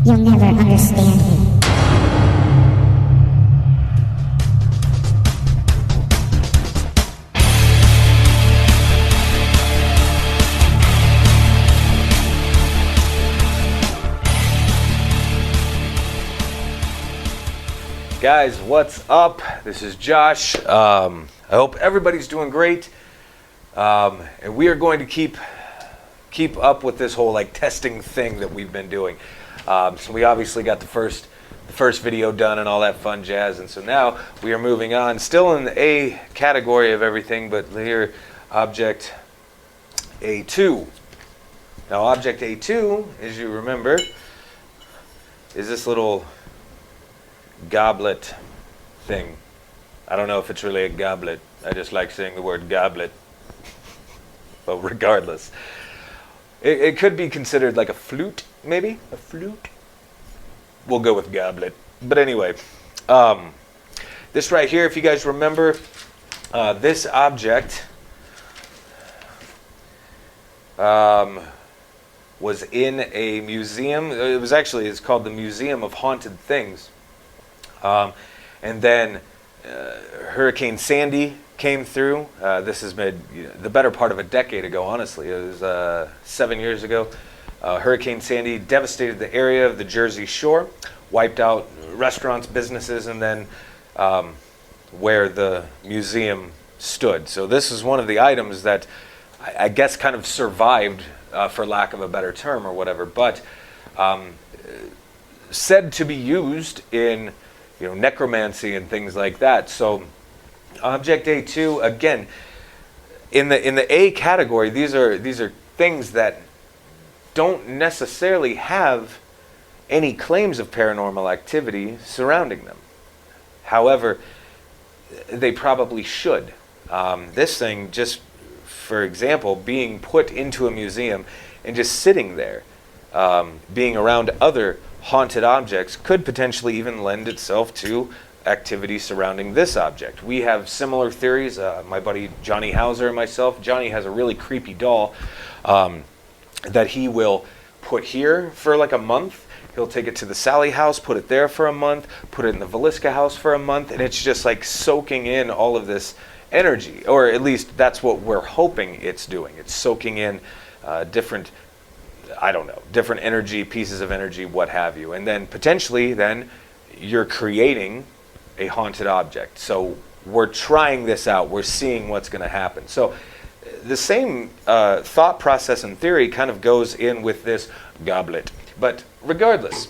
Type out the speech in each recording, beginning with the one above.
You'll never understand me. Guys, what's up? This is Josh. I hope everybody's doing great. And we are going to keep up with this whole testing thing that we've been doing. So we obviously got the first video done and all that fun jazz, and so now we are moving on, still in the A category of everything, but here object A2. Now object A2, as you remember, is this little goblet thing. I don't know if it's really a goblet. I just like saying the word goblet. But regardless, it could be considered like a flute, maybe? A flute? We'll go with goblet. But anyway, this right here, if you guys remember, this object was in a museum. It's called the Museum of Haunted Things. And then Hurricane Sandy came through. This has been the better part of a decade ago, honestly. It was 7 years ago. Hurricane Sandy devastated the area of the Jersey Shore, wiped out restaurants, businesses, and then where the museum stood. So this is one of the items that I guess kind of survived, for lack of a better term or whatever, but said to be used in necromancy and things like that. So object A2, again, in the A category, these are things that don't necessarily have any claims of paranormal activity surrounding them. However, they probably should. This thing, just for example, being put into a museum and just sitting there, being around other haunted objects, could potentially even lend itself to activity surrounding this object. We have similar theories. My buddy Johnny Hauser and myself. Johnny has a really creepy doll that he will put here for like a month. He'll take it to the Sally house, put it there for a month, put it in the Villisca house for a month, and it's just like soaking in all of this energy, or at least that's what we're hoping it's doing. It's soaking in different energy, pieces of energy, what have you. And then potentially then you're creating a haunted object. So we're trying this out. We're seeing what's going to happen. So the same thought process and theory kind of goes in with this goblet. But regardless,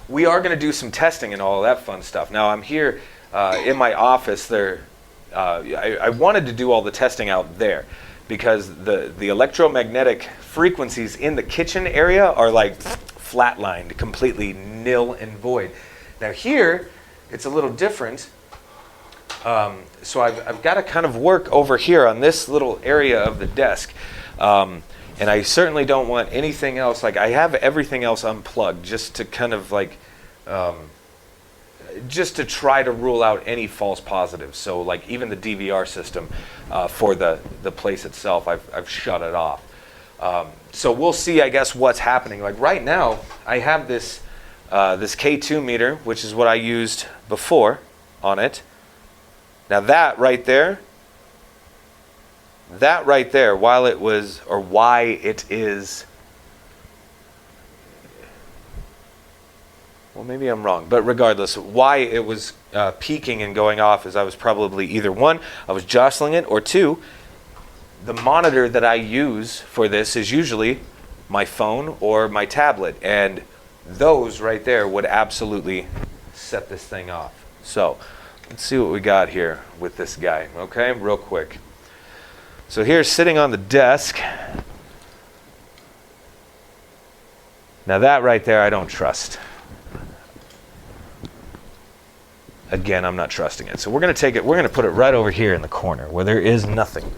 we are going to do some testing and all of that fun stuff. Now I'm here in my office there. I wanted to do all the testing out there, because the electromagnetic frequencies in the kitchen area are like flatlined, completely nil and void. Now here, it's a little different. So I've got to kind of work over here on this little area of the desk. And I certainly don't want anything else. Like, I have everything else unplugged just to kind of like, just to try to rule out any false positives. So like even the DVR system for the place itself, I've shut it off. So we'll see, I guess, what's happening. Like right now, I have this K2 meter, which is what I used before on it. Now that right there, why it is, well, maybe I'm wrong, but regardless, why it was peaking and going off is I was probably either one, I was jostling it, or two, the monitor that I use for this is usually my phone or my tablet, and those right there would absolutely set this thing off. So let's see what we got here with this guy, okay, real quick. So here's sitting on the desk. Now that right there I don't trust. Again, I'm not trusting it. So we're going to take it, we're going to put it right over here in the corner where there is nothing.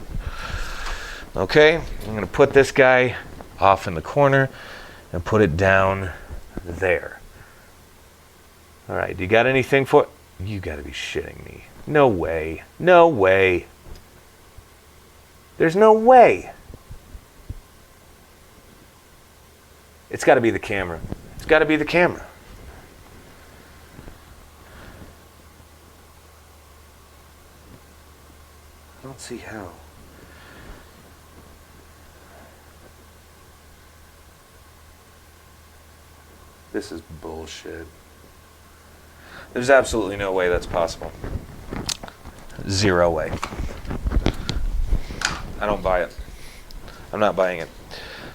Okay, I'm going to put this guy off in the corner and put it down there. All right, you got anything for it? You got to be shitting me. No way. No way. There's no way. It's got to be the camera. It's It's got to be the camera. I don't see how. This is bullshit. There's absolutely no way that's possible. Zero way. I don't buy it. I'm not buying it.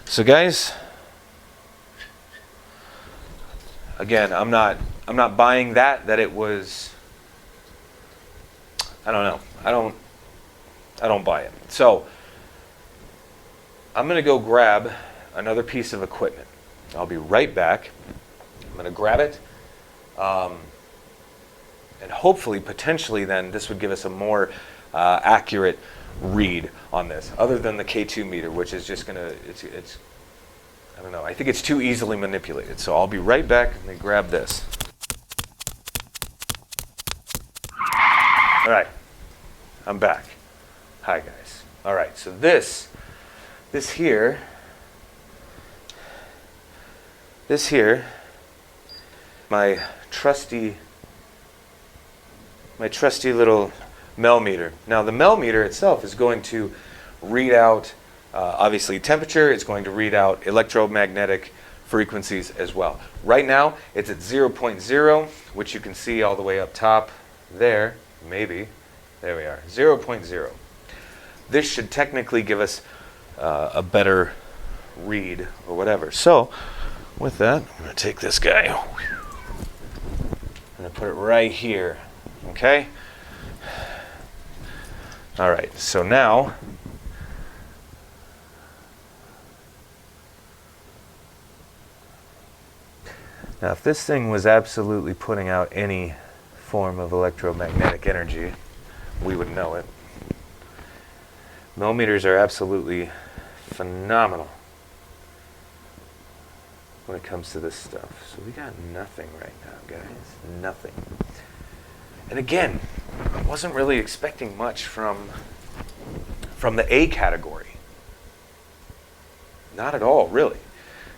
So guys, again, I'm not buying that it was, I don't know. I don't buy it. So I'm going to go grab another piece of equipment. I'll be right back. I'm going to grab it. And hopefully, potentially then, this would give us a more accurate read on this, other than the K2 meter, which is just going to, it's, I don't know, I think it's too easily manipulated. So I'll be right back. Let me grab this. All right, I'm back. Hi, guys. All right, so this here, my trusty little Mel meter. Now the Mel meter itself is going to read out obviously temperature. It's going to read out electromagnetic frequencies as well. Right now it's at 0.0, which you can see all the way up top there. Maybe. There we are. 0.0. This should technically give us a better read or whatever. So with that, I'm going to take this guy. I'm going to put it right here. Okay? All right, so now if this thing was absolutely putting out any form of electromagnetic energy, we would know it. Millimeters are absolutely phenomenal when it comes to this stuff. So we got nothing right now, guys. Nothing. And again, I wasn't really expecting much from the A category. Not at all, really.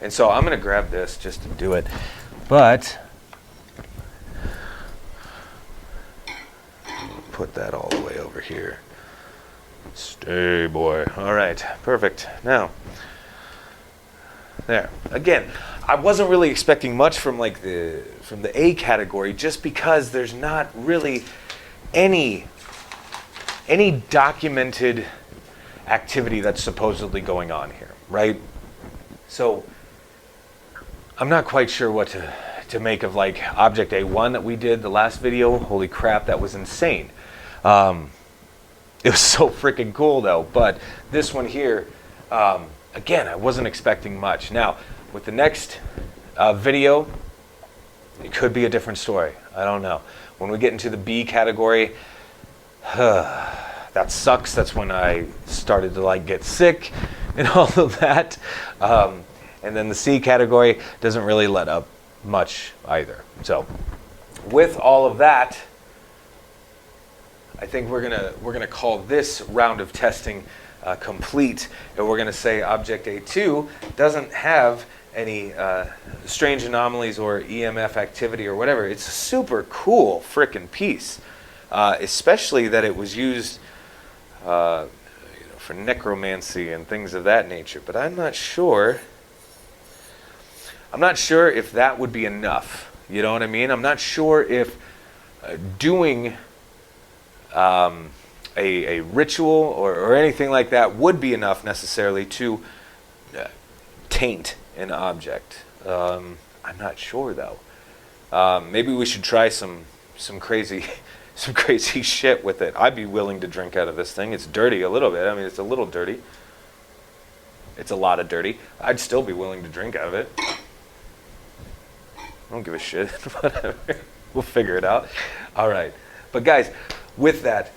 And so I'm going to grab this just to do it. But put that all the way over here. Stay, boy. All right, perfect. Now, there. Again, I wasn't really expecting much from the A category, just because there's not really any documented activity that's supposedly going on here, right? So I'm not quite sure what to make of like Object A1 that we did the last video. Holy crap, that was insane. It was so freaking cool though. But this one here, again, I wasn't expecting much. Now, with the next video, it could be a different story. I don't know. When we get into the B category, that sucks. That's when I started to like get sick and all of that. And then the C category doesn't really let up much either. So with all of that, I think we're gonna call this round of testing complete, and we're gonna say Object A2 doesn't have any strange anomalies or EMF activity or whatever. It's a super cool frickin' piece, especially that it was used for necromancy and things of that nature. But I'm not sure if that would be enough. You know what I mean? I'm not sure if doing a ritual or anything like that would be enough necessarily to taint an object. I'm not sure though. Maybe we should try some crazy shit with it. I'd be willing to drink out of this thing. It's dirty a little bit. I mean, it's a little dirty. It's a lot of dirty. I'd still be willing to drink out of it. I don't give a shit. Whatever. We'll figure it out. All right. But guys, with that,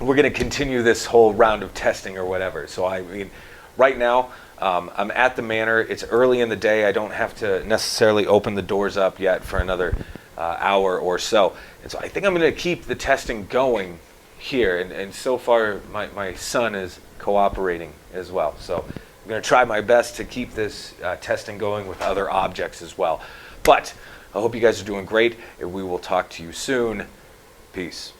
we're going to continue this whole round of testing or whatever. So I mean, right now, I'm at the manor. It's early in the day. I don't have to necessarily open the doors up yet for another hour or so. And so I think I'm going to keep the testing going here. And so far, my son is cooperating as well. So I'm going to try my best to keep this testing going with other objects as well. But I hope you guys are doing great, and we will talk to you soon. Peace.